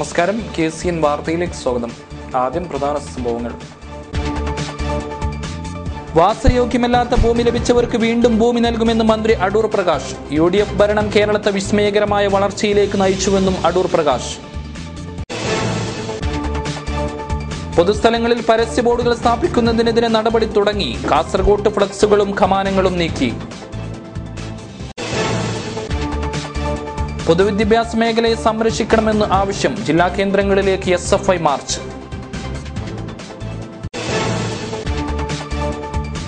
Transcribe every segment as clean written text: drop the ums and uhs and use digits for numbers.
നമസ്കാരം. KCN വാർത്തയിലേക്ക് സ്വാഗതം. ആദ്യം പ്രധാന സംഭവങ്ങൾ. വാസയോഗ്യമല്ലാത്ത ഭൂമി ലഭിച്ചവർക്ക് വീണ്ടും ഭൂമി നൽകുമെന്ന് മന്ത്രി അടൂർ പ്രകാശ്. UDF ഭരണം കേരളത്തെ വിസ്മയകരമായ വളർച്ചയിലേക്ക് നയിച്ചുവെന്നും അടൂർ പ്രകാശ്. പൊതുസ്ഥലങ്ങളിൽ പരസ്യ ബോർഡുകൾ സ്ഥാപിക്കുന്നതിനെതിരെ നടപടി തുടങ്ങി. കാസർഗോട്ട് ഫ്ലക്സുകളും കമാനങ്ങളും നീക്കി. പൊതുവിദ്യാഭ്യാസ മേഖലയെ സംരക്ഷിക്കണമെന്ന് ആവശ്യം. ജില്ലാ കേന്ദ്രങ്ങളിലേക്ക് SFI മാർച്ച്.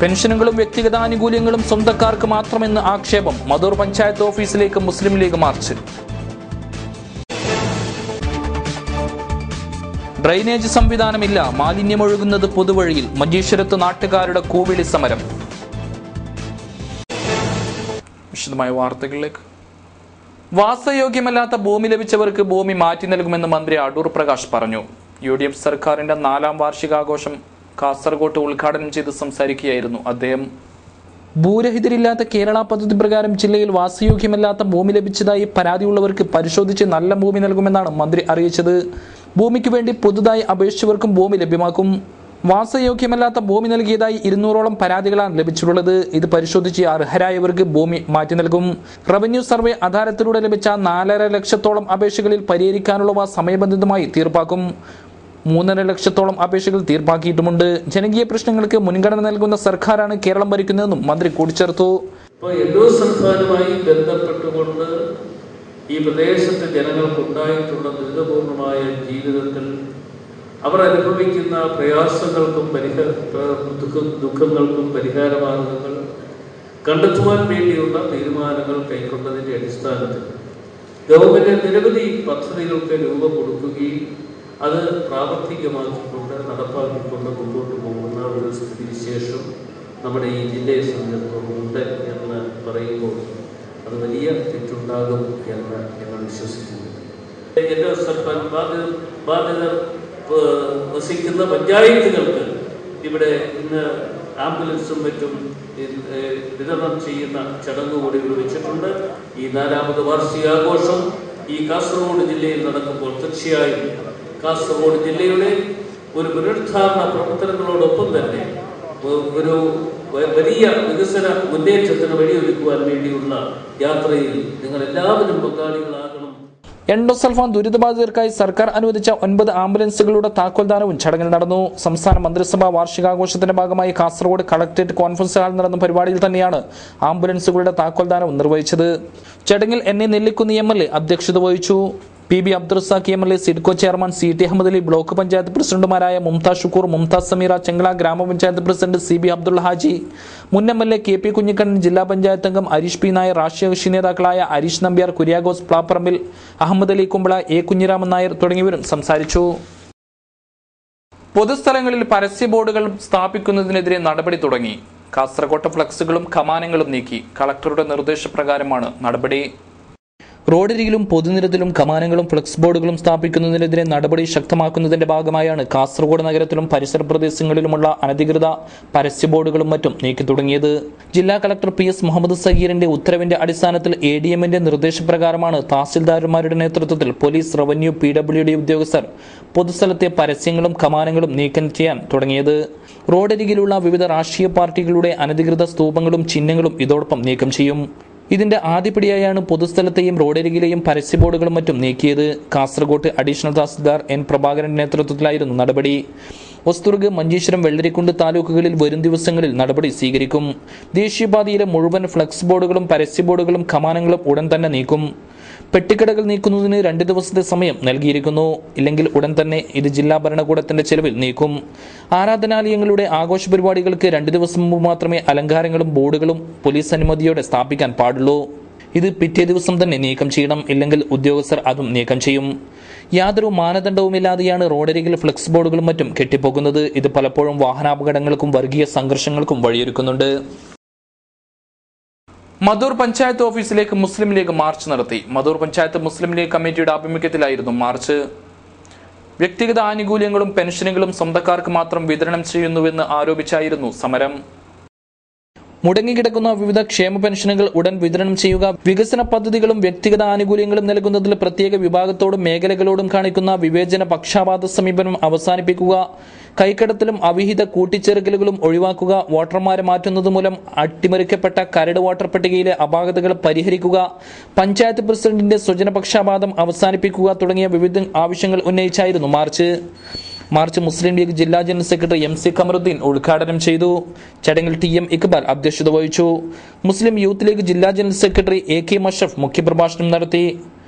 പെൻഷനുകളും വ്യക്തിഗത ആനുകൂല്യങ്ങളും സ്വന്തക്കാർക്ക് മാത്രമെന്ന് ആക്ഷേപം. മധൂർ പഞ്ചായത്ത് ഓഫീസിലേക്ക് മുസ്ലിം ലീഗ് മാർച്ച്. ഡ്രെയിനേജ് സംവിധാനമില്ല, മാലിന്യമൊഴുകുന്നത് പൊതുവഴിയിൽ. മഞ്ചേശ്വരത്ത് നാട്ടുകാരുടെ കൂവിളി സമരം. വിശദമായ വാർത്തകളിലേക്ക്. വാസയോഗ്യമല്ലാത്ത ഭൂമി ലഭിച്ചവർക്ക് ഭൂമി മാറ്റി നൽകുമെന്ന് മന്ത്രി അടൂർ പ്രകാശ് പറഞ്ഞു. UDF സർക്കാരിന്റെ 4ാം വാർഷികാഘോഷം കാസർഗോട്ട് ഉദ്ഘാടനം ചെയ്ത് സംസാരിക്കുകയായിരുന്നു അദ്ദേഹം. ഭൂരഹിതരില്ലാത്ത കേരള പദ്ധതി പ്രകാരം ജില്ലയിൽ വാസയോഗ്യമല്ലാത്ത ഭൂമി ലഭിച്ചതായി പരാതിയുള്ളവർക്ക് പരിശോധിച്ച് നല്ല ഭൂമി നൽകുമെന്നാണ് മന്ത്രി അറിയിച്ചത്. ഭൂമിക്ക് വേണ്ടി പുതുതായി അപേക്ഷിച്ചവർക്കും ഭൂമി ലഭ്യമാക്കും. വാസയോഗ്യമല്ലാത്ത ഭൂമി നൽകിയതായി 200ഓളം പരാതികളാണ് ലഭിച്ചിട്ടുള്ളത്. ഇത് പരിശോധിച്ച് അർഹരായവർക്ക് ഭൂമി മാറ്റി നൽകും. റവന്യൂ സർവേ ആധാരത്തിലൂടെ ലഭിച്ച 4.5 ലക്ഷത്തോളം അപേക്ഷകളിൽ പരിഹരിക്കാനുള്ളവ സമയബന്ധിതമായി തീർപ്പാക്കും. 3.5 ലക്ഷത്തോളം അപേക്ഷകൾ തീർപ്പാക്കിയിട്ടുമുണ്ട്. ജനകീയ പ്രശ്നങ്ങൾക്ക് മുൻഗണന നൽകുന്ന സർക്കാരാണ് കേരളം ഭരിക്കുന്നതെന്നും മന്ത്രി കൂട്ടിച്ചേർത്തു. സർക്കാരുമായി ബന്ധപ്പെട്ടുകൊണ്ട് ഈ പ്രദേശത്തെ ജനങ്ങൾക്കുണ്ടായിട്ടുള്ള ദുരിതപൂർണമായ ജീവിതത്തിൽ അവർ അനുഭവിക്കുന്ന പ്രയാസങ്ങൾക്കും ദുഃഖങ്ങൾക്കും പരിഹാരമാർഗങ്ങൾ കണ്ടെത്തുവാൻ വേണ്ടിയുള്ള തീരുമാനങ്ങൾ കൈക്കൊണ്ടതിൻ്റെ അടിസ്ഥാനത്തിൽ ഗവൺമെന്റ് നിരവധി പദ്ധതികൾക്ക് രൂപം കൊടുക്കുകയും അത് പ്രാവർത്തികമാക്കിക്കൊണ്ട് നടപ്പാക്കിക്കൊണ്ട് മുമ്പോട്ട് പോകുന്ന ഒരു സ്ഥിതിവിശേഷം നമ്മുടെ ഈ ജില്ലയെ സംബന്ധിച്ചിടത്തോളമുണ്ട് എന്ന് പറയുമ്പോൾ അത് വലിയ തെറ്റുണ്ടാകും എന്ന് ഞങ്ങൾ വിശ്വസിക്കുന്നു. എല്ലാ സർക്കാർ ബാധിതർ വസിക്കുന്ന പഞ്ചായത്തുകൾക്ക് ഇവിടെ ഇന്ന് ആംബുലൻസും മറ്റും വിതരണം ചെയ്യുന്ന ചടങ്ങ് കൂടി വെച്ചിട്ടുണ്ട്. ഈ 4ാമത് വാർഷികാഘോഷം ഈ കാസർഗോഡ് ജില്ലയിൽ നടക്കുമ്പോൾ തീർച്ചയായും കാസർഗോഡ് ജില്ലയുടെ ഒരു പുനരുദ്ധാരണ പ്രവർത്തനങ്ങളോടൊപ്പം തന്നെ ഒരു വലിയ വികസന മുന്നേറ്റത്തിന് വഴിയൊരുക്കുവാൻ വേണ്ടിയുള്ള യാത്രയിൽ നിങ്ങൾ എല്ലാവരും പങ്കാളികളാകണം. എൻഡോസൾഫാൻ ദുരിതബാധിതർക്കായി സർക്കാർ അനുവദിച്ച 9 ആംബുലൻസുകളുടെ താക്കോൽദാനവും ചടങ്ങിൽ നടന്നു. സംസ്ഥാന മന്ത്രിസഭാ വാർഷികാഘോഷത്തിന്റെ ഭാഗമായി കാസർഗോഡ് കളക്ടറേറ്റ് കോൺഫറൻസ് ഹാളിൽ നടന്ന പരിപാടിയിൽ തന്നെയാണ് ആംബുലൻസുകളുടെ താക്കോൽദാനവും നിർവഹിച്ചത്. ചടങ്ങിൽ NA നെല്ലിക്കുന്ന് MLA അധ്യക്ഷത വഹിച്ചു. PB Abdurazak MLA, SIDCO chairman CT Ahammed Ali, block panchayat പ്രസിഡന്റുമാരായ മുംതാസ് ഷുക്കൂർ, മുംതാസ് സമീറ, ചെങ്കള ഗ്രാമപഞ്ചായത്ത് പ്രസിഡന്റ് CB അബ്ദുള്ള ഹാജി, മുൻ MLA KP കുഞ്ഞിക്കണ്ണൻ, ജില്ലാ പഞ്ചായത്ത് അംഗം ഹരീഷ് P നായർ, രാഷ്ട്രീയ കക്ഷി നേതാക്കളായ ഹരീഷ് നമ്പ്യാർ, കുര്യാഗോസ് പ്ലാപ്പറമ്പിൽ, അഹമ്മദ് അലി കുമ്പള, A കുഞ്ഞിരാമൻ നായർ തുടങ്ങിയവരും സംസാരിച്ചു. പൊതുസ്ഥലങ്ങളിൽ പരസ്യ ബോർഡുകൾ സ്ഥാപിക്കുന്നതിനെതിരെ നടപടി തുടങ്ങി. കാസർകോട്ടെ ഫ്ലക്സുകളും കമാനങ്ങളും നീക്കി. കളക്ടറുടെ നിർദ്ദേശപ്രകാരമാണ് നടപടി. റോഡരികിലും പൊതുനിരത്തിലും കമാനങ്ങളും ഫ്ലക്സ് ബോർഡുകളും സ്ഥാപിക്കുന്നതിനെതിരെ നടപടി ശക്തമാക്കുന്നതിന്റെ ഭാഗമായാണ് കാസർഗോഡ് നഗരത്തിലും പരിസര പ്രദേശങ്ങളിലുമുള്ള അനധികൃത പരസ്യ ബോർഡുകളും മറ്റും നീക്കി തുടങ്ങിയത്. ജില്ലാ കളക്ടർ PS മുഹമ്മദ് സഗീറിന്റെ ഉത്തരവിന്റെ അടിസ്ഥാനത്തിൽ ADMന്റെ നിർദ്ദേശപ്രകാരമാണ് തഹസിൽദാർമാരുടെ നേതൃത്വത്തിൽ പോലീസ്, റവന്യൂ, PWD ഉദ്യോഗസ്ഥർ പൊതുസ്ഥലത്തെ പരസ്യങ്ങളും കമാനങ്ങളും നീക്കം ചെയ്യാൻ തുടങ്ങിയത്. റോഡരികിലുള്ള വിവിധ രാഷ്ട്രീയ പാർട്ടികളുടെ അനധികൃത സ്തൂപങ്ങളും ചിഹ്നങ്ങളും ഇതോടൊപ്പം നീക്കം ചെയ്യും. ഇതിന്റെ ആദ്യപടിയായാണ് പൊതുസ്ഥലത്തെയും റോഡരികിലെയും പരസ്യ ബോർഡുകളും മറ്റും നീക്കിയത്. കാസർഗോട്ട് അഡീഷണൽ തഹസിൽദാർ N പ്രഭാകരന്റെ നേതൃത്വത്തിലായിരുന്നു നടപടി. ഒസ്തുർഗ്, മഞ്ചേശ്വരം, വെള്ളരിക്കുണ്ട് താലൂക്കുകളിൽ വരും ദിവസങ്ങളിൽ നടപടി സ്വീകരിക്കും. ദേശീയപാതയിലെ മുഴുവൻ ഫ്ലക്സ് ബോർഡുകളും പരസ്യ ബോർഡുകളും കമാനങ്ങളും ഉടൻ തന്നെ നീക്കും. പെട്ടിക്കടകൾ നീക്കുന്നതിന് 2 ദിവസത്തെ സമയം നൽകിയിരിക്കുന്നു. ഇല്ലെങ്കിൽ ഉടൻ തന്നെ ഇത് ജില്ലാ ഭരണകൂടത്തിന്റെ ചെലവിൽ നീക്കും. ആരാധനാലയങ്ങളുടെ ആഘോഷ പരിപാടികൾക്ക് 2 ദിവസം മുമ്പ് മാത്രമേ അലങ്കാരങ്ങളും ബോർഡുകളും പോലീസ് അനുമതിയോടെ സ്ഥാപിക്കാൻ പാടുള്ളൂ. ഇത് പിറ്റേ ദിവസം തന്നെ നീക്കം ചെയ്യണം. ഇല്ലെങ്കിൽ ഉദ്യോഗസ്ഥർ അതും നീക്കം ചെയ്യും. യാതൊരു മാനദണ്ഡവുമില്ലാതെയാണ് റോഡരികിൽ ഫ്ലക്സ് ബോർഡുകളും മറ്റും കെട്ടിപ്പോകുന്നത്. ഇത് പലപ്പോഴും വാഹനാപകടങ്ങൾക്കും വർഗീയ സംഘർഷങ്ങൾക്കും വഴിയൊരുക്കുന്നുണ്ട്. മധൂർ പഞ്ചായത്ത് ഓഫീസിലേക്ക് മുസ്ലിം ലീഗ് മാർച്ച് നടത്തി. മധൂർ പഞ്ചായത്ത് മുസ്ലിം ലീഗ് കമ്മിറ്റിയുടെ ആഭിമുഖ്യത്തിലായിരുന്നു മാർച്ച്. വ്യക്തിഗത ആനുകൂല്യങ്ങളും പെൻഷനുകളും സ്വന്തക്കാർക്ക് മാത്രം വിതരണം ചെയ്യുന്നുവെന്ന് ആരോപിച്ചായിരുന്നു സമരം. മുടങ്ങിക്കിടക്കുന്ന വിവിധ ക്ഷേമ പെൻഷനുകൾ ഉടൻ വിതരണം ചെയ്യുക, വികസന പദ്ധതികളും വ്യക്തിഗത ആനുകൂല്യങ്ങളും നൽകുന്നതിൽ പ്രത്യേക വിഭാഗത്തോടും മേഖലകളോടും കാണിക്കുന്ന വിവേചന പക്ഷാപാത സമീപനം അവസാനിപ്പിക്കുക, കൈക്കടത്തലും അവിഹിത കൂട്ടിച്ചേർക്കലുകളും ഒഴിവാക്കുക, വോട്ടർമാരെ മാറ്റുന്നത് മൂലം അട്ടിമറിക്കപ്പെട്ട കരട് വോട്ടർ പട്ടികയിലെ അപാകതകൾ പരിഹരിക്കുക, പഞ്ചായത്ത് പ്രസിഡന്റിന്റെ സ്വജനപക്ഷപാതം അവസാനിപ്പിക്കുക തുടങ്ങിയ വിവിധ ആവശ്യങ്ങൾ ഉന്നയിച്ചായിരുന്നു മാർച്ച് മുസ്ലിം ലീഗ് ജില്ലാ ജനറൽ സെക്രട്ടറി MC കമറുദ്ദീൻ ഉദ്ഘാടനം ചെയ്തു. ചടങ്ങിൽ TM ഇക്ബാൽ അധ്യക്ഷത വഹിച്ചു. മുസ്ലിം യൂത്ത് ലീഗ് ജില്ലാ ജനറൽ സെക്രട്ടറി AK മഷ്റഫ് മുഖ്യപ്രഭാഷണം നടത്തി.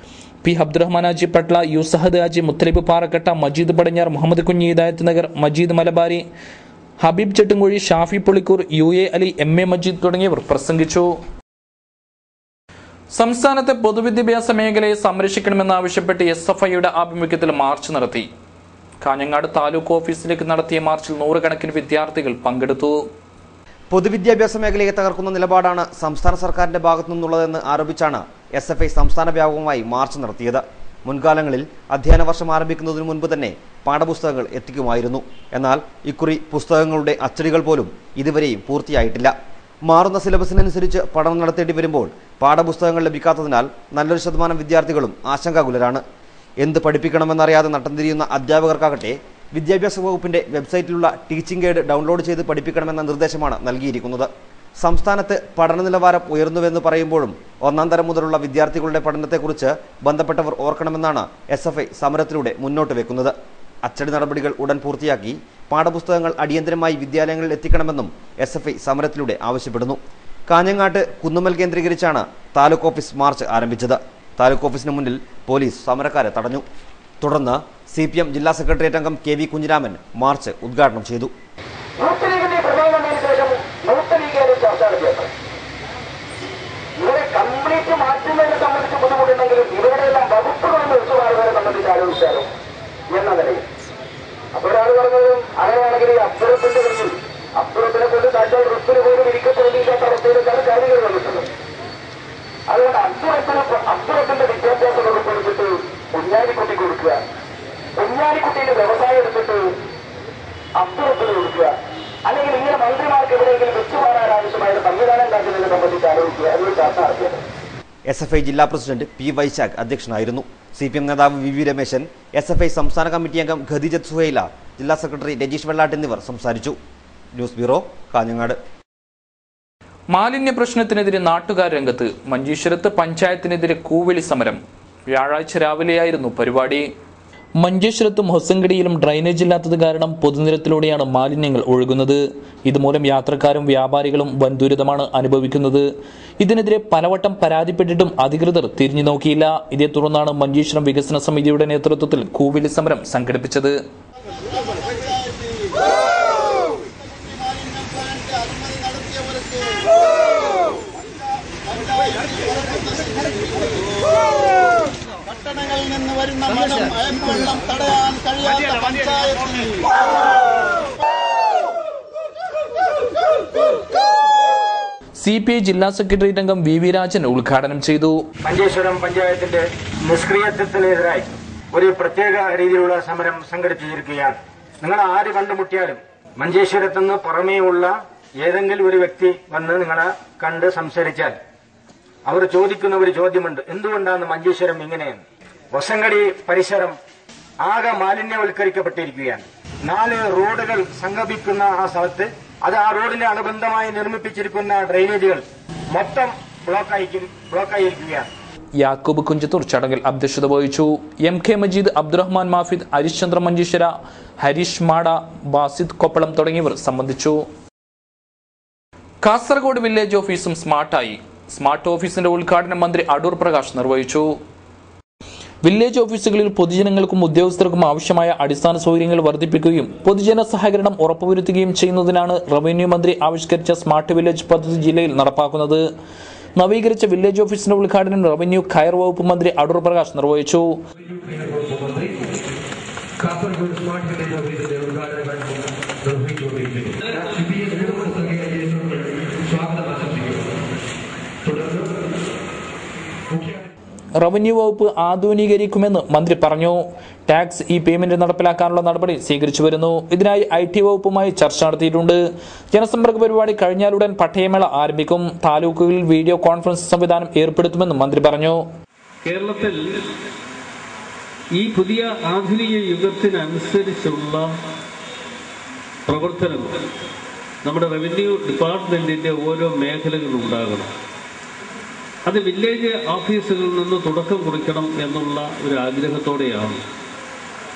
P അബ്ദുറഹ്മാൻ ഹാജി പട്ല, യൂസഹദ് ഹാജി, മുത്തലിബ് പാറക്കട്ട, മജീദ് പടിഞ്ഞാർ, മുഹമ്മദ് കുഞ്ഞി ഹിദായത്ത് നഗർ, മജീദ് മലബാരി, ഹബീബ് ചെട്ടുംകുഴി, ഷാഫി പുളിക്കൂർ, UA അലി, MA മജീദ് തുടങ്ങിയവർ പ്രസംഗിച്ചു. സംസ്ഥാനത്തെ പൊതുവിദ്യാഭ്യാസ മേഖലയെ സംരക്ഷിക്കണമെന്നാവശ്യപ്പെട്ട് SFIയുടെ ആഭിമുഖ്യത്തിൽ മാർച്ച് നടത്തി. കാഞ്ഞങ്ങാട് താലൂക്ക് ഓഫീസിലേക്ക് നടത്തിയ മാർച്ചിൽ നൂറുകണക്കിന് വിദ്യാർത്ഥികൾ പങ്കെടുത്തു. പൊതുവിദ്യാഭ്യാസ മേഖലയെ തകർക്കുന്ന നിലപാടാണ് സംസ്ഥാന സർക്കാരിന്റെ ഭാഗത്തു നിന്നുള്ളതെന്ന് ആരോപിച്ചാണ് SFI സംസ്ഥാന വ്യാപകമായി മാർച്ച് നടത്തിയത്. മുൻകാലങ്ങളിൽ അധ്യയന വർഷം ആരംഭിക്കുന്നതിന് മുൻപ് തന്നെ പാഠപുസ്തകങ്ങൾ എത്തിക്കുമായിരുന്നു. എന്നാൽ ഇക്കുറി പുസ്തകങ്ങളുടെ അച്ചടികൾ പോലും ഇതുവരെയും പൂർത്തിയായിട്ടില്ല. മാറുന്ന സിലബസിനനുസരിച്ച് പഠനം നടത്തേണ്ടി വരുമ്പോൾ പാഠപുസ്തകങ്ങൾ ലഭിക്കാത്തതിനാൽ നല്ലൊരു ശതമാനം വിദ്യാർത്ഥികളും ആശങ്കാകുലരാണ്. എന്ത് പഠിപ്പിക്കണമെന്നറിയാതെ നട്ടംതിരിയുന്ന അധ്യാപകർക്കാകട്ടെ വിദ്യാഭ്യാസ വകുപ്പിന്റെ വെബ്സൈറ്റിലുള്ള ടീച്ചിംഗ് എയ്ഡ് ഡൗൺലോഡ് ചെയ്ത് പഠിപ്പിക്കണമെന്ന നിർദ്ദേശമാണ് നൽകിയിരിക്കുന്നത്. സംസ്ഥാനത്ത് പഠന നിലവാരം ഉയർന്നുവെന്ന് പറയുമ്പോഴും ഒന്നാം തരം മുതലുള്ള വിദ്യാർത്ഥികളുടെ പഠനത്തെക്കുറിച്ച് ബന്ധപ്പെട്ടവർ ഓർക്കണമെന്നാണ് SFI സമരത്തിലൂടെ മുന്നോട്ട് വെക്കുന്നത്. അച്ചടി നടപടികൾ ഉടൻ പൂർത്തിയാക്കി പാഠപുസ്തകങ്ങൾ അടിയന്തരമായി വിദ്യാലയങ്ങളിൽ എത്തിക്കണമെന്നും SFI സമരത്തിലൂടെ ആവശ്യപ്പെടുന്നു. കാഞ്ഞങ്ങാട്ട് കുന്നുമ്മൽ കേന്ദ്രീകരിച്ചാണ് താലൂക്ക് ഓഫീസ് മാർച്ച് ആരംഭിച്ചത്. താലൂക്ക് ഓഫീസിന് മുന്നിൽ പോലീസ് സമരക്കാരെ തടഞ്ഞു. തുടർന്ന് CPM ജില്ലാ സെക്രട്ടേറിയറ്റ് അംഗം KV കുഞ്ഞിരാമൻ മാർച്ച് ഉദ്ഘാടനം ചെയ്തു. അതുകൊണ്ട് അബ്ദുറത്തിന്റെ വിദ്യാഭ്യാസ വകുപ്പ് എടുത്തിട്ട് കുഞ്ഞാലിക്കുട്ടി കൊടുക്കുക, കുഞ്ഞാലിക്കുട്ടിയുടെ വ്യവസായം എടുത്തിട്ട് അബ്ദുറത്തിന് കൊടുക്കുക, അല്ലെങ്കിൽ ഇങ്ങനെ മന്ത്രിമാർക്ക് എവിടെയെങ്കിലും വെച്ചുമാറാൻ ആവശ്യമായ സംവിധാനം ഉണ്ടാക്കുന്നതിനെ സംബന്ധിച്ച് ആലോചിക്കുക. അതൊരു ചർച്ച നടത്തിയത്. SFI ജില്ലാ പ്രസിഡന്റ് P വൈശാഖ് അധ്യക്ഷനായിരുന്നു. CPM നേതാവ് VV രമേശൻ, SFI സംസ്ഥാന കമ്മിറ്റി അംഗം ഖദീജത്ത് സുഹൈല, ജില്ലാ സെക്രട്ടറി രജീഷ് വെള്ളാട്ട് എന്നിവർ സംസാരിച്ചു. News bureau, Kanhangad. മാലിന്യ പ്രശ്നത്തിനെതിരെ നാട്ടുകാർ രംഗത്ത്. മഞ്ചേശ്വരത്ത് പഞ്ചായത്തിനെതിരെ കൂവിളി സമരം. വ്യാഴാഴ്ച രാവിലെയായിരുന്നു പരിപാടി. മഞ്ചേശ്വരത്തും ഹൊസങ്കടിയിലും ഡ്രൈനേജ് ഇല്ലാത്തത് കാരണം പൊതുനിരത്തിലൂടെയാണ് മാലിന്യങ്ങൾ ഒഴുകുന്നത്. ഇതുമൂലം യാത്രക്കാരും വ്യാപാരികളും വൻ ദുരിതമാണ് അനുഭവിക്കുന്നത്. ഇതിനെതിരെ പലവട്ടം പരാതിപ്പെട്ടിട്ടും അധികൃതർ തിരിഞ്ഞു നോക്കിയില്ല. ഇതേ തുടർന്നാണ് മഞ്ചേശ്വരം വികസന സമിതിയുടെ നേതൃത്വത്തിൽ കൂവിളി സമരം സംഘടിപ്പിച്ചത്. പട്ടണങ്ങളിൽ നിന്ന് വരുന്ന വെള്ളം തടയാൻ കഴിയാത്ത പഞ്ചായത്തിൽ CPI ജില്ലാ സെക്രട്ടേറിയറ്റ് അംഗം VV രാജൻ ഉദ്ഘാടനം ചെയ്തു. മഞ്ചേശ്വരം പഞ്ചായത്തിന്റെ നിഷ്ക്രിയത്വത്തിനെതിരായി ഒരു പ്രത്യേക രീതിയിലുള്ള സമരം സംഘടിപ്പിച്ചിരിക്കുകയാണ്. നിങ്ങൾ ആര് കണ്ടുമുട്ടിയാലും മഞ്ചേശ്വരത്തുനിന്ന് പുറമേയുള്ള ഏതെങ്കിലും ഒരു വ്യക്തി വന്ന് നിങ്ങളെ കണ്ട് സംസാരിച്ചാൽ അവർ ചോദിക്കുന്ന ഒരു ചോദ്യമുണ്ട്, എന്തുകൊണ്ടാണ് മഞ്ചേശ്വരം ഇങ്ങനെയെന്ന്. ഹൊസങ്കടി പരിസരം ആകെ മാലിന്യവൽക്കരിക്കപ്പെട്ടിരിക്കുകയാണ്. 4 റോഡുകൾ സംഗമിക്കുന്ന ആ സ്ഥലത്ത് ആ റോഡിന് അനുബന്ധമായി നിർമ്മിപ്പിച്ചിരിക്കുന്ന ഡ്രെയിനേജുകൾ മൊത്തം ബ്ലോക്കായിരിക്കുകയാണ്. യാക്കൂബ് കുഞ്ചത്തൂർ ചടങ്ങിൽ അധ്യക്ഷത വഹിച്ചു. MK മജീദ്, അബ്ദുറഹ്മാൻ മാഫിദ്, ഹരിശ്ചന്ദ്ര മഞ്ചേശ്വര, ഹരീഷ് മാട, ബാസിദ് കൊപ്പളം തുടങ്ങിയവർ സംബന്ധിച്ചു. കാസർഗോഡ് വില്ലേജ് ഓഫീസും സ്മാർട്ടായി. സ്മാർട്ട് ഓഫീസിന്റെ ഉദ്ഘാടനം മന്ത്രി അടൂർ പ്രകാശ് നിർവഹിച്ചു. വില്ലേജ് ഓഫീസുകളിൽ പൊതുജനങ്ങൾക്കും ഉദ്യോഗസ്ഥർക്കും ആവശ്യമായ അടിസ്ഥാന സൗകര്യങ്ങൾ വർദ്ധിപ്പിക്കുകയും പൊതുജന സഹകരണം ഉറപ്പുവരുത്തുകയും ചെയ്യുന്നതിനാണ് റവന്യൂ മന്ത്രി ആവിഷ്കരിച്ച സ്മാർട്ട് വില്ലേജ് പദ്ധതി ജില്ലയിൽ നടപ്പാക്കുന്നത്. നവീകരിച്ച വില്ലേജ് ഓഫീസിന്റെ ഉദ്ഘാടനം റവന്യൂ കയർ വകുപ്പ് മന്ത്രി അടൂർ പ്രകാശ് നിർവഹിച്ചു. റവന്യൂ വകുപ്പ് ആധുനീകരിക്കുമെന്ന് മന്ത്രി പറഞ്ഞു. ടാക്സ് ഇ പേയ്മെന്റ് നടപ്പിലാക്കാനുള്ള നടപടി സ്വീകരിച്ചു വരുന്നു. ഇതിനായി IT വകുപ്പുമായി ചർച്ച നടത്തിയിട്ടുണ്ട്. ജനസമ്പർക്ക പരിപാടി കഴിഞ്ഞാലുടൻ പട്ടയമേള ആരംഭിക്കും. താലൂക്കുകളിൽ വീഡിയോ കോൺഫറൻസ് സംവിധാനം ഏർപ്പെടുത്തുമെന്നും മന്ത്രി പറഞ്ഞു. കേരളത്തിൽ ഈ പുതിയ ആധുനിക യുഗത്തിനനുസരിച്ചുള്ള പ്രവർത്തനങ്ങൾ നമ്മുടെ റവന്യൂ ഡിപ്പാർട്ട്മെന്റിന്റെ ഓരോ മേഖലകളും ഉണ്ടാകണം. അത് വില്ലേജ് ഓഫീസുകളിൽ നിന്ന് തുടക്കം കുറിക്കണം എന്നുള്ള ഒരു ആഗ്രഹത്തോടെയാണ്.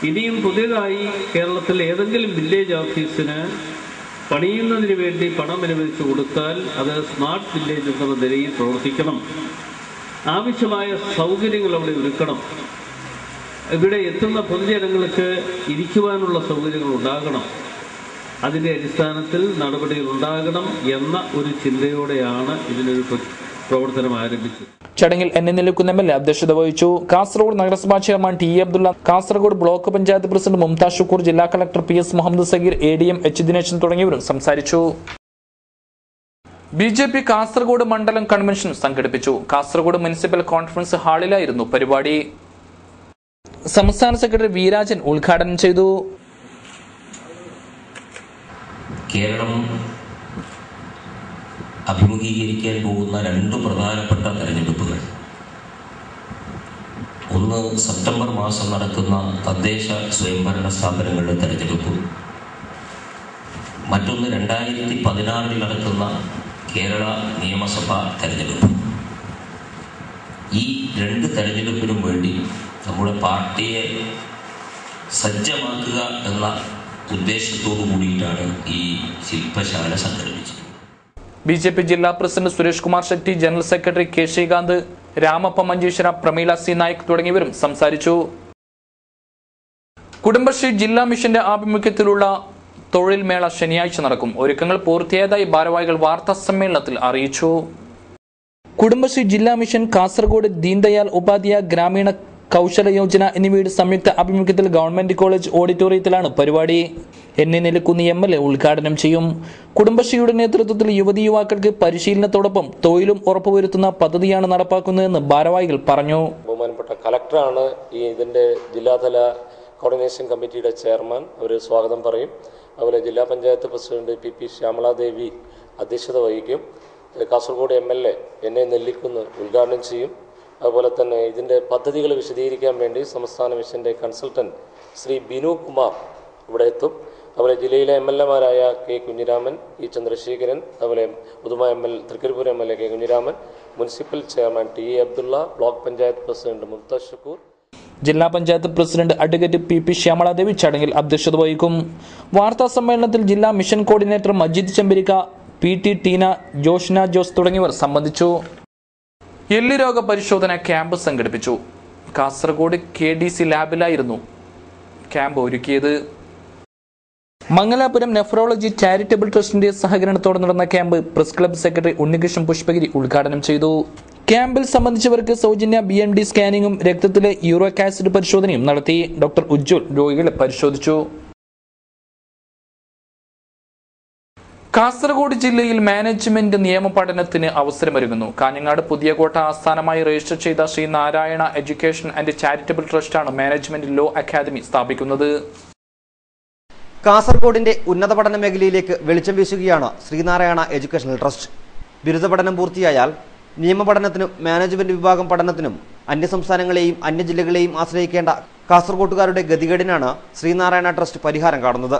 ഇനിയും പുതിയതായി കേരളത്തിൽ ഏതെങ്കിലും വില്ലേജ് ഓഫീസിന് പണിയുന്നതിന് വേണ്ടി പണം അനുവദിച്ചു കൊടുത്താൽ അത് സ്മാർട്ട് വില്ലേജ് എന്ന നിലയിൽ പ്രവർത്തിക്കണം. ആവശ്യമായ സൗകര്യങ്ങൾ അവിടെ ഒരുക്കണം. ഇവിടെ എത്തുന്ന പൊതുജനങ്ങൾക്ക് ഇരിക്കുവാനുള്ള സൗകര്യങ്ങൾ ഉണ്ടാകണം. അതിന്റെ അടിസ്ഥാനത്തിൽ നടപടികൾ ഉണ്ടാകണം എന്ന ഒരു ചിന്തയോടെയാണ് ഇതിനൊരു പ്രവർത്തനം ആരംഭിച്ചത്. ചടങ്ങിൽ നിലക്കുന്ന MLA അധ്യക്ഷത വഹിച്ചു. കാസർഗോഡ് നഗരസഭാ chairman T Abdulla, Kasaragod block panchayat president Mumtaz Shukoor, ജില്ലാ collector PS Muhammad Sageer, ADM H Dineshan തുടങ്ങിയവരും സംസാരിച്ചു. BJP കാസർഗോഡ് മണ്ഡലം കൺവെൻഷൻ സംഘടിപ്പിച്ചു. കാസർഗോഡ് മുനിസിപ്പൽ കോൺഫറൻസ് ഹാളിലായിരുന്നു പരിപാടി. സംസ്ഥാന സെക്രട്ടറി വി രാജൻ ഉദ്ഘാടനം ചെയ്തു. കേരളം അഭിമുഖീകരിക്കാൻ പോകുന്ന രണ്ട് പ്രധാനപ്പെട്ട തെരഞ്ഞെടുപ്പുകൾ, ഒന്ന് സെപ്റ്റംബർ മാസം നടക്കുന്ന തദ്ദേശ സ്വയംഭരണ സ്ഥാപനങ്ങളുടെ തെരഞ്ഞെടുപ്പും മറ്റൊന്ന് 2016 നടക്കുന്ന കേരള നിയമസഭാ തെരഞ്ഞെടുപ്പും. ഈ രണ്ട് തെരഞ്ഞെടുപ്പിനും വേണ്ടി നമ്മുടെ പാർട്ടിയെ സജ്ജമാക്കുക എന്ന ഉദ്ദേശത്തോടു കൂടിയിട്ടാണ് ഈ ശില്പശാല സംഘടിപ്പിച്ചത്. BJP ജില്ലാ president Suresh Kumar Shetty, general secretary K Srikanth, Ramappa Manjeshwara, Pramila C Naik തുടങ്ങിയവരും സംസാരിച്ചു. കുടുംബശ്രീ ജില്ലാ മിഷന്റെ ആഭിമുഖ്യത്തിലുള്ള തൊഴിൽ മേള ശനിയാഴ്ച നടക്കും. ഒരുക്കങ്ങൾ പൂർത്തിയായതായി ഭാരവാഹികൾ വാർത്താ സമ്മേളനത്തിൽ അറിയിച്ചു. കുടുംബശ്രീ ജില്ലാ മിഷൻ, കാസർഗോഡ് ദീൻദയാൽ ഉപാധ്യായ ഗ്രാമീണ കൗശല യോജന എന്നിവയുടെ സംയുക്ത ആഭിമുഖ്യത്തിൽ ഗവൺമെന്റ് കോളേജ് ഓഡിറ്റോറിയത്തിലാണ് പരിപാടി. നിലക്കുന്ന MLA ഉദ്ഘാടനം ചെയ്യും. കുടുംബശ്രീയുടെ നേതൃത്വത്തിൽ യുവതി യുവാക്കൾക്ക് പരിശീലനത്തോടൊപ്പം തൊഴിലും ഉറപ്പുവരുത്തുന്ന പദ്ധതിയാണ് നടപ്പാക്കുന്നതെന്ന് ഭാരവാഹികൾ പറഞ്ഞു. ബഹുമാനപ്പെട്ട കളക്ടറാണ് ഇതിന്റെ ജില്ലാതല കോർഡിനേഷൻ കമ്മിറ്റിയുടെ ചെയർമാൻ. അവർ സ്വാഗതം പറയും. അതുപോലെ ജില്ലാ പഞ്ചായത്ത് പ്രസിഡന്റ് PP ശ്യാമളാദേവി അധ്യക്ഷത വഹിക്കും. കാസർഗോഡ് MLA നെല്ലിക്കുന്ന് ഉദ്ഘാടനം ചെയ്യും. അതുപോലെ തന്നെ ഇതിൻ്റെ പദ്ധതികൾ വിശദീകരിക്കാൻ വേണ്ടി സംസ്ഥാന മിഷൻ്റെ കൺസൾട്ടൻറ്റ് ശ്രീ ബിനു കുമാർ ഇവിടെ എത്തും. അതുപോലെ ജില്ലയിലെ MLA മാരായ K കുഞ്ഞിരാമൻ, E ചന്ദ്രശേഖരൻ, അതുപോലെ Uduma Trikaripur MLA K Kunhiraman, municipal chairman T Abdulla, block panchayat president Mumtaz Shukoor, ജില്ലാ panchayat president advocate PP Shyamaladevi ചടങ്ങിൽ അധ്യക്ഷത വഹിക്കും. വാർത്താ സമ്മേളനത്തിൽ ജില്ലാ mission coordinator Majeed Chembarikka, PT Teena, Joshna Jose തുടങ്ങിയവർ സംബന്ധിച്ചു. എല്ലുരോഗ പരിശോധന ക്യാമ്പ് സംഘടിപ്പിച്ചു. കാസർഗോഡ് KDC ലാബിലായിരുന്നു ക്യാമ്പ് ഒരുക്കിയത്. മംഗലാപുരം നെഫ്രോളജി ചാരിറ്റബിൾ ട്രസ്റ്റിന്റെ സഹകരണത്തോടെ നടന്ന camp press club secretary Unnikrishnan Pushpagiri ഉദ്ഘാടനം ചെയ്തു. ക്യാമ്പിൽ സംബന്ധിച്ചവർക്ക് സൗജന്യ BMD സ്കാനിങ്ങും രക്തത്തിലെ യൂറിക് ആസിഡ് പരിശോധനയും നടത്തി. ഡോക്ടർ ഉജ്ജ്വൽ രോഗികളെ പരിശോധിച്ചു. കാസർഗോഡ് ജില്ലയിൽ മാനേജ്മെന്റ് നിയമ പഠനത്തിന് അവസരമൊരുങ്ങുന്നു. കാഞ്ഞങ്ങാട് പുതിയകോട്ട ആസ്ഥാനമായി രജിസ്റ്റർ ചെയ്ത ശ്രീനാരായണ എഡ്യൂക്കേഷൻ ആൻഡ് ചാരിറ്റബിൾ ട്രസ്റ്റാണ് മാനേജ്മെന്റ് ലോ അക്കാദമി സ്ഥാപിക്കുന്നത്. കാസർഗോഡിന്റെ ഉന്നത പഠന മേഖലയിലേക്ക് വെളിച്ചം വീശുകയാണ് ശ്രീനാരായണ എഡ്യൂക്കേഷണൽ ട്രസ്റ്റ്. ബിരുദ പഠനം പൂർത്തിയായാൽ നിയമപഠനത്തിനും മാനേജ്മെന്റ് വിഭാഗം പഠനത്തിനും അന്യസംസ്ഥാനങ്ങളെയും അന്യജില്ലകളെയും ആശ്രയിക്കേണ്ട കാസർഗോട്ടുകാരുടെ ഗതികേടിനാണ് ശ്രീനാരായണ ട്രസ്റ്റ് പരിഹാരം കാണുന്നത്.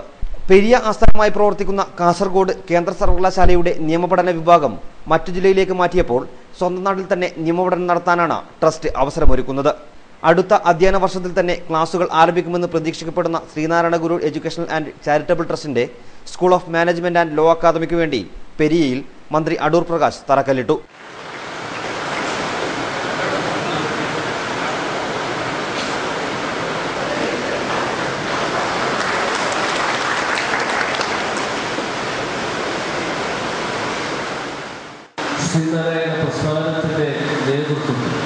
പെരിയ ആസ്ഥാനമായി പ്രവർത്തിക്കുന്ന കാസർഗോഡ് കേന്ദ്ര സർവകലാശാലയുടെ നിയമപഠന വിഭാഗം മറ്റു ജില്ലയിലേക്ക് മാറ്റിയപ്പോൾ സ്വന്തം നാട്ടിൽ തന്നെ നിയമപഠനം നടത്താനാണ് ട്രസ്റ്റ് അവസരമൊരുക്കുന്നത്. അടുത്ത അധ്യയന വർഷത്തിൽ തന്നെ ക്ലാസുകൾ ആരംഭിക്കുമെന്ന് പ്രതീക്ഷിക്കപ്പെടുന്ന Sreenarayana Guru educational and charitable ട്രസ്റ്റിന്റെ school of management and law അക്കാദമിക്ക് വേണ്ടി പെരിയയിൽ മന്ത്രി അടൂർ പ്രകാശ് തറക്കല്ലിട്ടു. ശ്രീനാരായണ പ്രസ്ഥാനത്തിന്റെ നേതൃത്വത്തിൽ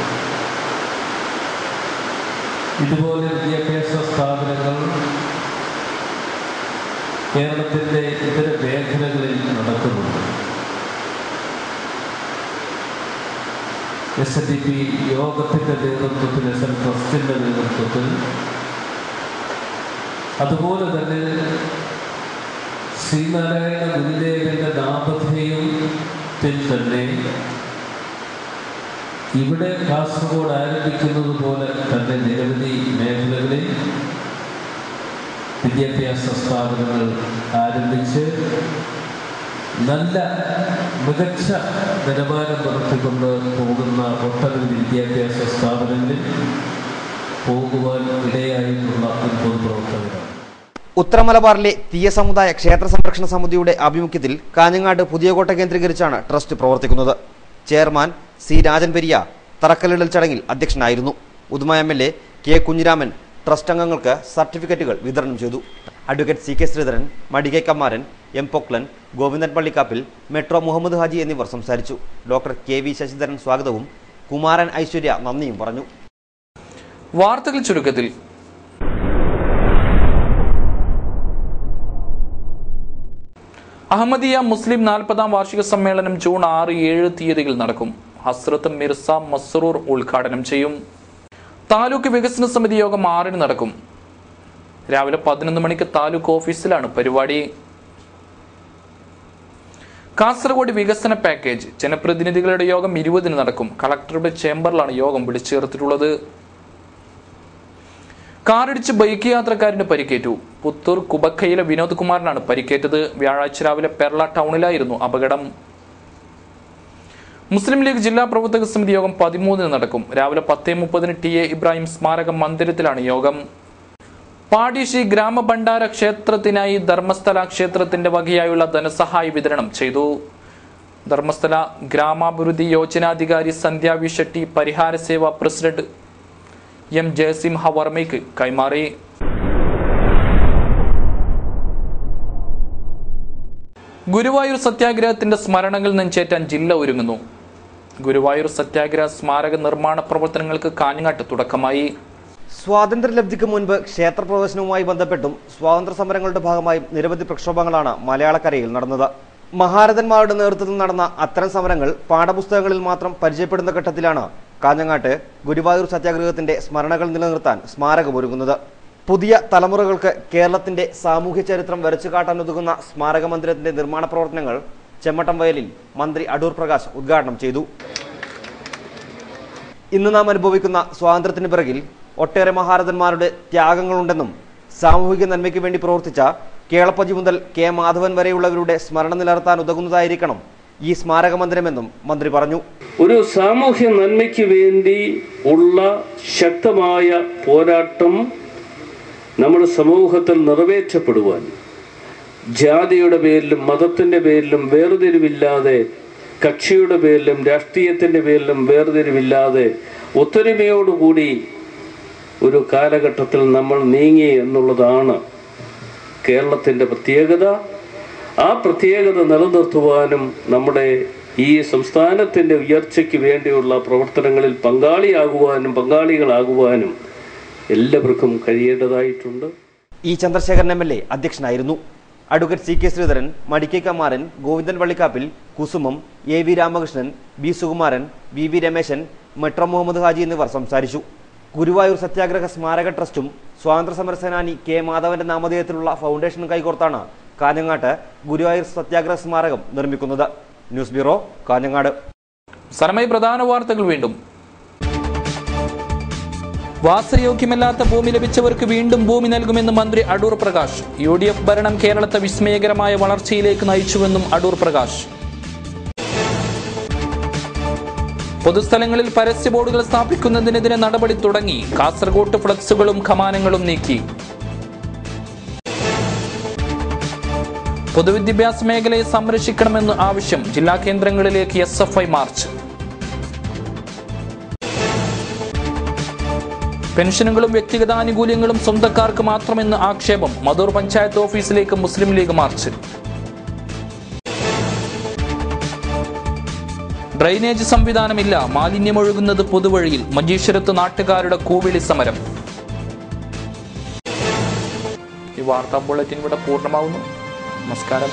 ഇതുപോലെ വിദ്യാഭ്യാസ സ്ഥാപനങ്ങൾ കേരളത്തിന്റെ ഇതര മേഖലകളിൽ നടക്കുന്നുണ്ട്. SNDP യോഗത്തിൻ്റെ നേതൃത്വത്തിൽ, SN ട്രസ്റ്റിൻ്റെ നേതൃത്വത്തിൽ, അതുപോലെ തന്നെ ശ്രീനാരായണ ഗുരുദേവന്റെ നാമധേയത്തിൽ തന്നെ ഇവിടെ കാസർഗോഡ് ആരംഭിക്കുന്നത് പോലെ തന്നെ നിരവധി മേഖലകളിൽ വിദ്യാഭ്യാസ സ്ഥാപനങ്ങൾ ആരംഭിച്ച് നല്ല മികച്ച നിലവാരം നടത്തിക്കൊണ്ട് പോകുന്ന ഒട്ടനവധി വിദ്യാഭ്യാസ സ്ഥാപനങ്ങളിൽ പോകുവാൻ ഇടയായിട്ടുള്ള ഒരു പൊതുപ്രവർത്തകരാണ്. ഉത്തര മലബാറിലെ തീയ സമുദായ ക്ഷേത്ര സംരക്ഷണ സമിതിയുടെ ആഭിമുഖ്യത്തിൽ കാഞ്ഞങ്ങാട് പുതിയകോട്ട കേന്ദ്രീകരിച്ചാണ് ട്രസ്റ്റ് പ്രവർത്തിക്കുന്നത്. ചെയർമാൻ സി രാജൻ പെരിയ തറക്കല്ലിടൽ ചടങ്ങിൽ അധ്യക്ഷനായിരുന്നു. Uduma MLA K Kunhiraman trust അംഗങ്ങൾക്ക് സർട്ടിഫിക്കറ്റുകൾ വിതരണം ചെയ്തു. Advocate CK Sreedharan, Madike Kammaran, M Poklan, Govindan Pallikkappil, metro Muhammad Haji എന്നിവർ സംസാരിച്ചു. ഡോക്ടർ KV ശശിധരൻ സ്വാഗതവും കുമാരൻ ഐശ്വര്യ നന്ദിയും പറഞ്ഞു. വാർത്തകൾ ചുരുക്കത്തിൽ. അഹമ്മദിയ മുസ്ലിം 40ാം വാർഷിക സമ്മേളനം ജൂൺ 6, 7 തീയതികൾ നടക്കും. ഹസ്രത്ത് മിർസ മസ്റൂർ ഉദ്ഘാടനം ചെയ്യും. താലൂക്ക് വികസന സമിതി യോഗം 6-ന് നടക്കും. രാവിലെ 11 മണിക്ക് താലൂക്ക് ഓഫീസിലാണ് പരിപാടി. കാസർഗോഡ് വികസന പാക്കേജ് ജനപ്രതിനിധികളുടെ യോഗം 20-ന് നടക്കും. കളക്ടറുടെ ചേംബറിലാണ് യോഗം വിളിച്ചു ചേർത്തിട്ടുള്ളത്. കാറിടിച്ച് ബൈക്ക് യാത്രക്കാരന് പരിക്കേറ്റു. പുത്തൂർ കുബക്കയിലെ വിനോദ് കുമാറിനാണ് പരിക്കേറ്റത്. വ്യാഴാഴ്ച രാവിലെ പെർള ടൗണിലായിരുന്നു അപകടം. മുസ്ലിം ലീഗ് ജില്ലാ പ്രവർത്തക സമിതി യോഗം 13-ന് നടക്കും. രാവിലെ 10:30-ന് TA ഇബ്രാഹിം സ്മാരക മന്ദിരത്തിലാണ് യോഗം. പാടിശ്ശി ഗ്രാമഭണ്ഡാര ക്ഷേത്രത്തിനായി ധർമ്മസ്ഥല ക്ഷേത്രത്തിന്റെ വകയായുള്ള ധനസഹായ വിതരണം ചെയ്തു. ധർമ്മസ്ഥല ഗ്രാമാഭിവൃദ്ധി യോജനാധികാരി സന്ധ്യ വി ഷെട്ടി പരിഹാര സേവ പ്രസിഡന്റ് M ജയസിംഹ വർമ്മയ്ക്ക് കൈമാറി. ഗുരുവായൂർ സത്യാഗ്രഹത്തിന്റെ സ്മരണകൾ നെഞ്ചേറ്റാൻ ജില്ല ഒരുങ്ങുന്നു. ഗുരുവായൂർ സത്യാഗ്രഹ സ്മാരക നിർമ്മാണ പ്രവർത്തനങ്ങൾക്ക് കാഞ്ഞങ്ങാട്ട് തുടക്കമായി. സ്വാതന്ത്ര്യലബ്ധിക്ക് മുൻപ് ക്ഷേത്രപ്രവേശനവുമായി ബന്ധപ്പെട്ടും സ്വാതന്ത്ര്യ സമരങ്ങളുടെ ഭാഗമായും നിരവധി പ്രക്ഷോഭങ്ങളാണ് മലയാളക്കരയിൽ നടന്നത്. മഹാരഥന്മാരുടെ നേതൃത്വത്തിൽ നടന്ന അത്തരം സമരങ്ങൾ പാഠപുസ്തകങ്ങളിൽ മാത്രം പരിചയപ്പെടുന്ന ഘട്ടത്തിലാണ് കാഞ്ഞങ്ങാട്ട് ഗുരുവായൂർ സത്യാഗ്രഹത്തിന്റെ സ്മരണകൾ നിലനിർത്താൻ സ്മാരകമൊരുങ്ങുന്നത്. പുതിയ തലമുറകൾക്ക് കേരളത്തിന്റെ സാമൂഹ്യ ചരിത്രം വരച്ചു കാട്ടാൻ ഒതുങ്ങുന്ന സ്മാരക മന്ദിരത്തിന്റെ നിർമ്മാണ പ്രവർത്തനങ്ങൾ ചെമ്മട്ടം വയലിൽ മന്ത്രി അടൂർ പ്രകാശ് ഉദ്ഘാടനം ചെയ്തു. ഇന്ന് നാം അനുഭവിക്കുന്ന സ്വാതന്ത്ര്യത്തിന് പിറകിൽ ഒട്ടേറെ മഹാരഥന്മാരുടെ ത്യാഗങ്ങളുണ്ടെന്നും സാമൂഹിക നന്മയ്ക്ക് വേണ്ടി പ്രവർത്തിച്ച കേളപ്പജി മുതൽ K മാധവൻ വരെയുള്ളവരുടെ സ്മരണ നിലനിർത്താൻ ഉതകുന്നതായിരിക്കണം ഈ സ്മാരക മന്ദിരമെന്നും മന്ത്രി പറഞ്ഞു. ഒരു സാമൂഹ്യ നന്മയ്ക്ക് വേണ്ടി ഉള്ള ശക്തമായ പോരാട്ടം നമ്മുടെ സമൂഹത്തിൽ നിറവേറ്റപ്പെടുവാൻ ജാതിയുടെ പേരിലും മതത്തിന്റെ പേരിലും വേർതിരിവില്ലാതെ, കക്ഷിയുടെ പേരിലും രാഷ്ട്രീയത്തിന്റെ പേരിലും വേർതിരിവില്ലാതെ ഒത്തൊരുമയോടുകൂടി ഒരു കാലഘട്ടത്തിൽ നമ്മൾ നീങ്ങി എന്നുള്ളതാണ് കേരളത്തിന്റെ പ്രത്യേകത. ആ പ്രത്യേകത നിലനിർത്തുവാനും നമ്മുടെ ഈ സംസ്ഥാനത്തിന്റെ ഉയർച്ചയ്ക്ക് വേണ്ടിയുള്ള പ്രവർത്തനങ്ങളിൽ പങ്കാളികളാകുവാനും എല്ലാവർക്കും കഴിയേണ്ടതായിട്ടുണ്ട്. E ചന്ദ്രശേഖരൻ MLA അധ്യക്ഷനായിരുന്നു. Advocate CK Sreedharan, Madikke Kammaran, Govindan Vallikkappil, Kusumam, AV Ramakrishnan, B Sukumaran, VV Rameshan, metro Muhammad Haji എന്നിവർ സംസാരിച്ചു. ഗുരുവായൂർ സത്യാഗ്രഹ സ്മാരക ട്രസ്റ്റും സ്വാതന്ത്ര്യ സമര സേനാനി K മാധവന്റെ നാമധേയത്തിലുള്ള ഫൗണ്ടേഷനും കൈകോർത്താണ് കാഞ്ഞങ്ങാട്ട് ഗുരുവായൂർ സത്യാഗ്രഹ സ്മാരകം നിർമ്മിക്കുന്നത്. News bureau, Kanhangad. സമയ പ്രധാന വാർത്തകൾ വീണ്ടും. വാസയോഗ്യമല്ലാത്ത ഭൂമി ലഭിച്ചവർക്ക് വീണ്ടും ഭൂമി നൽകുമെന്ന് മന്ത്രി അടൂർ പ്രകാശ്. UDF ഭരണം കേരളത്തെ വിസ്മയകരമായ വളർച്ചയിലേക്ക് നയിച്ചുവെന്നും അടൂർ പ്രകാശ്. പൊതുസ്ഥലങ്ങളിൽ പരസ്യ ബോർഡുകൾ സ്ഥാപിക്കുന്നതിനെതിരെ നടപടി തുടങ്ങി. കാസർഗോഡ് ഫ്ലക്സുകളും കമാനങ്ങളും നീക്കി. പൊതുവിദ്യാഭ്യാസ മേഖലയെ സംരക്ഷിക്കണമെന്ന് ആവശ്യം. ജില്ലാ കേന്ദ്രങ്ങളിലേക്ക് SFI മാർച്ച്. പെൻഷനുകളും വ്യക്തിഗത ആനുകൂല്യങ്ങളും സ്വന്തക്കാർക്ക് മാത്രമെന്ന് ആക്ഷേപം. മധൂർ പഞ്ചായത്ത് ഓഫീസിലേക്ക് മുസ്ലിം ലീഗ് മാർച്ച്. ഡ്രെയിനേജ് സംവിധാനമില്ല, മാലിന്യമൊഴുകുന്നത് പൊതുവഴിയിൽ. മഞ്ചേശ്വരത്ത് നാട്ടുകാരുടെ കൂവിളി സമരം. ഈ വാർത്താ ബുള്ളറ്റിൻ ഇവിടെ പൂർണ്ണമാവുന്നു. നമസ്കാരം.